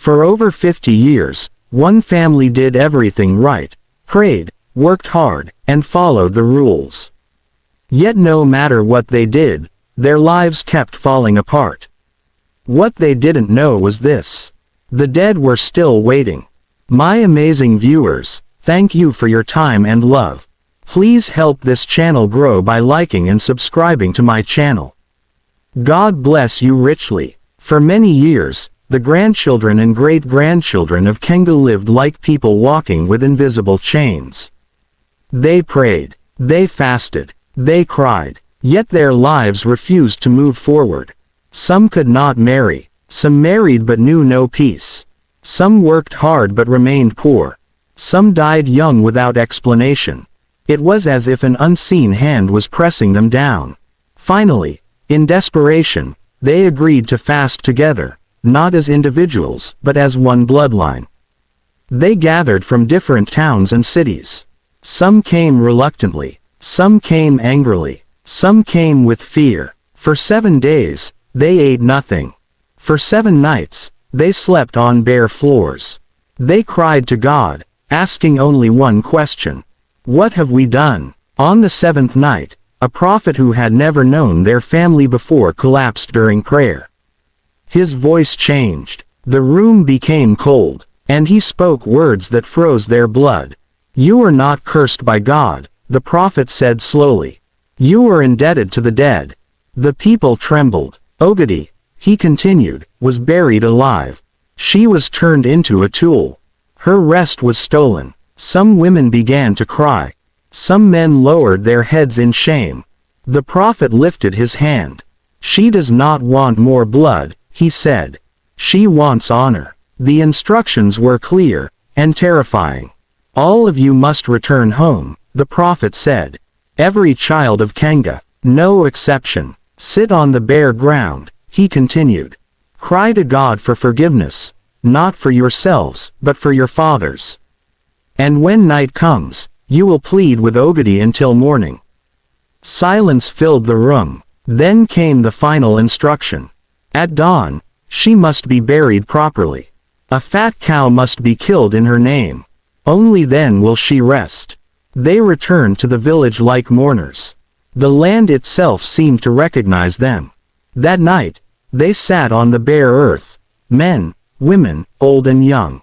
For over 50 years, one family did everything right, prayed, worked hard, and followed the rules. Yet no matter what they did, their lives kept falling apart. What they didn't know was this: the dead were still waiting. My amazing viewers, thank you for your time and love. Please help this channel grow by liking and subscribing to my channel. God bless you richly. For many years, the grandchildren and great-grandchildren of Kenga lived like people walking with invisible chains. They prayed, they fasted, they cried, yet their lives refused to move forward. Some could not marry, some married but knew no peace. Some worked hard but remained poor. Some died young without explanation. It was as if an unseen hand was pressing them down. Finally, in desperation, they agreed to fast together, not as individuals, but as one bloodline. They gathered from different towns and cities. Some came reluctantly, some came angrily, some came with fear. For 7 days, they ate nothing. For 7 nights, they slept on bare floors. They cried to God, asking only one question: what have we done? On the 7th night, a prophet who had never known their family before collapsed during prayer. His voice changed, the room became cold, and he spoke words that froze their blood. You are not cursed by God, the prophet said slowly. You are indebted to the dead. The people trembled. Ogidi, he continued, was buried alive. She was turned into a tool. Her rest was stolen. Some women began to cry. Some men lowered their heads in shame. The prophet lifted his hand. She does not want more blood, he said. She wants honor. The instructions were clear and terrifying. All of you must return home, the prophet said. Every child of Kenga, no exception. Sit on the bare ground, he continued. Cry to God for forgiveness, not for yourselves, but for your fathers. And when night comes, you will plead with Ogidi until morning. Silence filled the room. Then came the final instruction. At dawn, she must be buried properly. A fat cow must be killed in her name. Only then will she rest. They returned to the village like mourners. The land itself seemed to recognize them. That night, they sat on the bare earth. Men, women, old and young.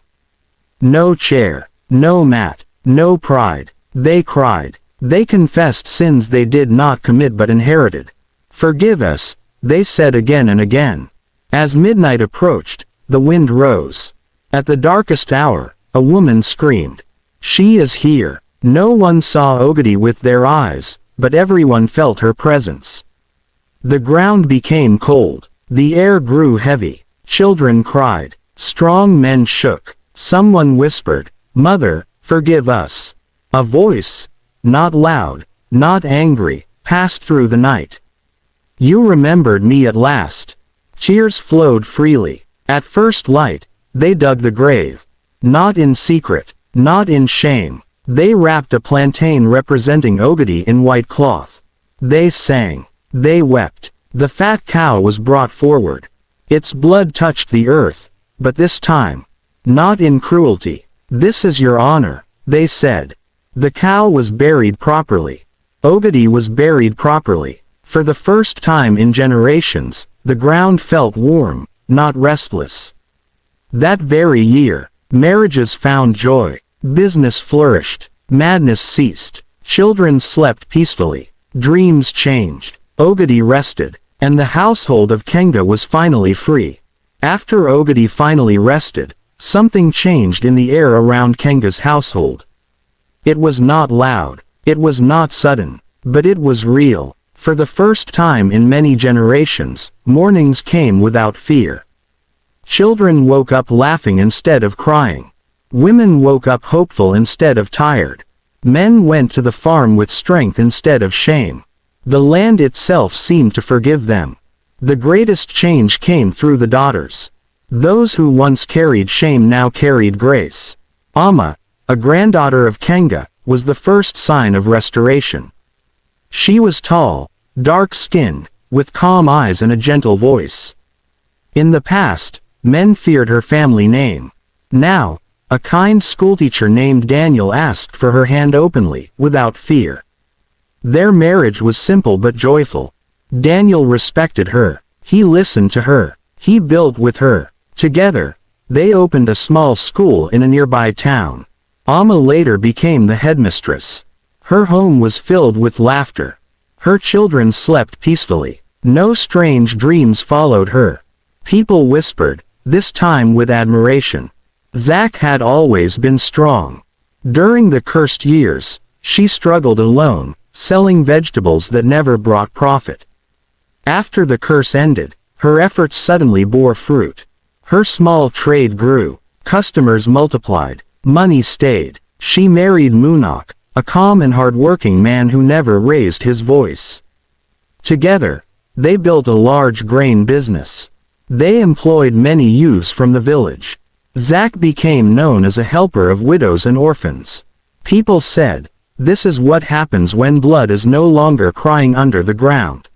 No chair, no mat, no pride. They cried. They confessed sins they did not commit but inherited. Forgive us, they said again and again. As midnight approached, the wind rose. At the darkest hour, a woman screamed. She is here. No one saw Ogidi with their eyes, but everyone felt her presence. The ground became cold. The air grew heavy. Children cried. Strong men shook. Someone whispered, Mother, forgive us. A voice, not loud, not angry, passed through the night. You remembered me at last. Tears flowed freely. At first light, they dug the grave. Not in secret, not in shame. They wrapped a plantain representing Ogidi in white cloth. They sang. They wept. The fat cow was brought forward. Its blood touched the earth, but this time, not in cruelty. This is your honor, they said. The cow was buried properly. Ogidi was buried properly. For the first time in generations, the ground felt warm, not restless. That very year, marriages found joy. Business flourished. Madness ceased. Children slept peacefully. Dreams changed. Ogidi rested, and the household of Kenga was finally free. After Ogidi finally rested, something changed in the air around Kenga's household. It was not loud. It was not sudden. But it was real. For the first time in many generations, mornings came without fear. Children woke up laughing instead of crying. Women woke up hopeful instead of tired. Men went to the farm with strength instead of shame. The land itself seemed to forgive them. The greatest change came through the daughters. Those who once carried shame now carried grace. Amma, a granddaughter of Kenga, was the first sign of restoration. She was tall, dark-skinned, with calm eyes and a gentle voice. In the past, men feared her family name. Now, a kind schoolteacher named Daniel asked for her hand openly, without fear. Their marriage was simple but joyful. Daniel respected her. He listened to her. He built with her. Together, they opened a small school in a nearby town. Amma later became the headmistress. Her home was filled with laughter. Her children slept peacefully. No strange dreams followed her. People whispered, this time with admiration. Zach had always been strong. During the cursed years, she struggled alone, selling vegetables that never brought profit. After the curse ended, her efforts suddenly bore fruit. Her small trade grew, customers multiplied, money stayed. She married Munok, a calm and hard-working man who never raised his voice. Together, they built a large grain business. They employed many youths from the village. Zach became known as a helper of widows and orphans. People said, this is what happens when blood is no longer crying under the ground.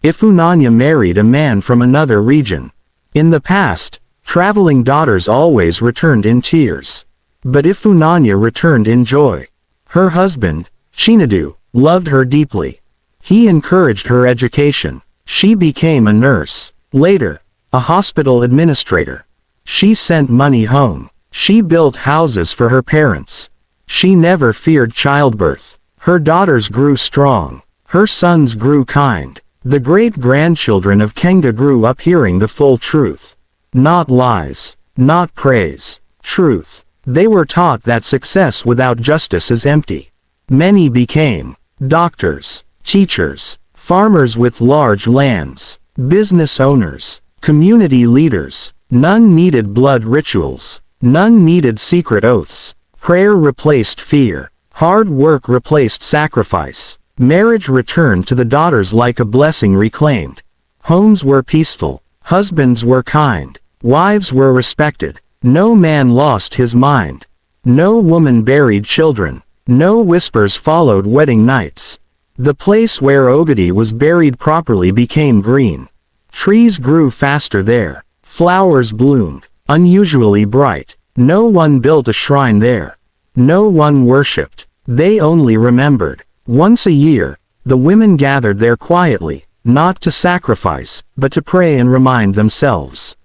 Ifunanya married a man from another region. In the past, traveling daughters always returned in tears. But Ifunanya returned in joy. Her husband, Shinadu, loved her deeply. He encouraged her education. She became a nurse. Later, a hospital administrator. She sent money home. She built houses for her parents. She never feared childbirth. Her daughters grew strong. Her sons grew kind. The great-grandchildren of Kenga grew up hearing the full truth. Not lies. Not praise. Truth. They were taught that success without justice is empty. Many became doctors, teachers, farmers with large lands, business owners, community leaders. None needed blood rituals. None needed secret oaths. Prayer replaced fear. Hard work replaced sacrifice. Marriage returned to the daughters like a blessing reclaimed. Homes were peaceful. Husbands were kind. Wives were respected. No man lost his mind. No woman buried children. No whispers followed wedding nights. The place where Ogadi was buried properly became green. Trees grew faster there. Flowers bloomed, unusually bright. No one built a shrine there. No one worshipped. They only remembered. Once a year, the women gathered there quietly, not to sacrifice, but to pray and remind themselves.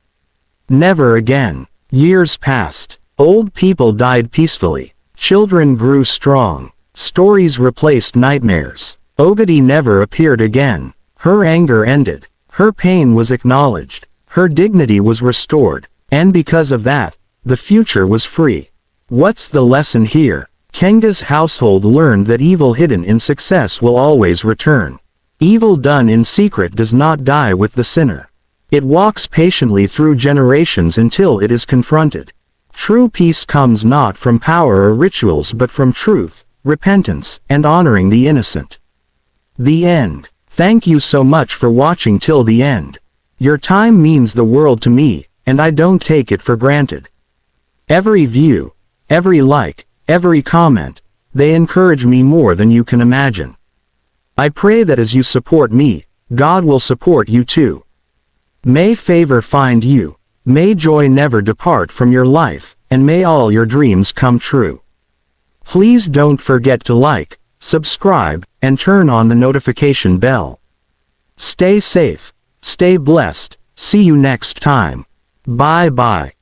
Never again. Years passed. Old people died peacefully. Children grew strong. Stories replaced nightmares. Ogadi never appeared again. Her anger ended. Her pain was acknowledged. Her dignity was restored. And because of that, the future was free. What's the lesson here? Kenga's household learned that evil hidden in success will always return. Evil done in secret does not die with the sinner. It walks patiently through generations until it is confronted. True peace comes not from power or rituals but from truth, repentance, and honoring the innocent. The end. Thank you so much for watching till the end. Your time means the world to me, and I don't take it for granted. Every view, every like, every comment, they encourage me more than you can imagine. I pray that as you support me, God will support you too. May favor find you, may joy never depart from your life, and may all your dreams come true. Please don't forget to like, subscribe, and turn on the notification bell. Stay safe, stay blessed, see you next time. Bye bye.